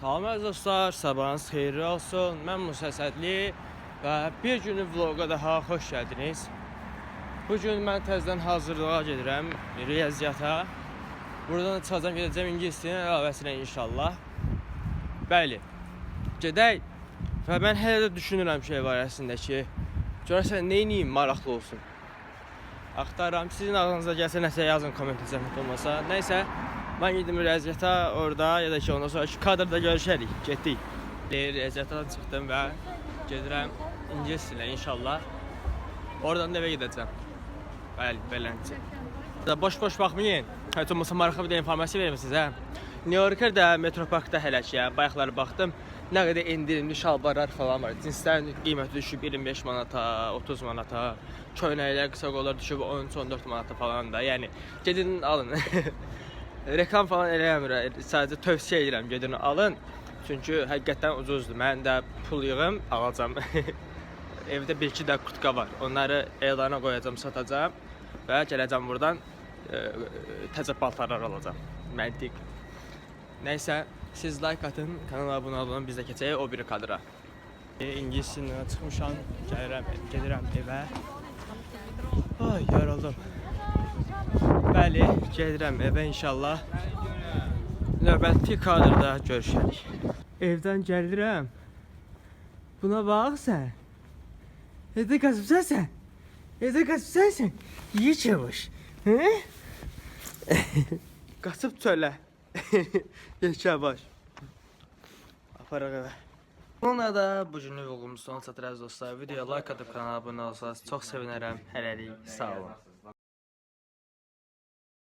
Salam əziz dostlar, sabahınız xeyirli olsun. Mən Musa Əsədli və bir günlük vloqa daha xoş gəldiniz. Bugün mən təzədən hazırlığa gedirəm, riyaziyyata. Buradan da çıxacam, gedəcəm ingilis dilinin əlavəsinə inşallah. Bəli, gedək. Və mən hələ də düşünürəm şey barəsində ki, görəsən nə edeyim maraqlı olsun. Axtarıram, sizin ağzınıza gəlsə nəsə yazın kommentə zəhmət olmasa. Nəysə, mən gedim riyaziyyata orada ya da ki ondan sonraki kadrda görüşərik, getdik. Riyaziyyatadan çıxdım və gedirəm ingilis dilinə inşallah. Oradan da evə gedəcəm. Bəli, beləncə. Boş-boş baxmayın. Heç olmasa maraqlı bir informasiya verim sizə. New York'da Metroparkda hələ ki, bayaqları baxdım. Nə qədər indirimli şalvarlar falan var. Cinslərin qiyməti düşüb 25 manata, 30 manata. Köynəklər, qısa qollar düşüb 13-14 manata falan da. Yəni gedin alın. Reklam falan eləmirəm. Sadəcə tövsiyə edirəm, gedin alın. Çünki həqiqətən ucuzdur. Mən də pul yığım, alacağam. Evdə 1-2 də kurtka var. Onları elana qoyacağam, satacağam və gələcəm buradan təzə paltarlar alacağam. Məntiq. Nəysə, siz like atın, kanala abunə olun, biz də keçək o biri kadra. İngilis dilindən çıxmışam, gedirəm evə. Ay, yoruldum. Bəli, gedirəm evə inşallah. Növbəti kadrda görüşərik. Evdən gəlirəm. Buna bax sən. Evdə qaçıbsan sən. Evdə qaçıbsan sən. İyi çavuş. Qaçıb çölə. Yekəbaş. Aparaq evə. Bununla da bugünlük vloqumuz sona çatır əziz dostlar. Videoya like atıb kanala abunə olsanız çox sevinərəm. Hələlik sağ olun.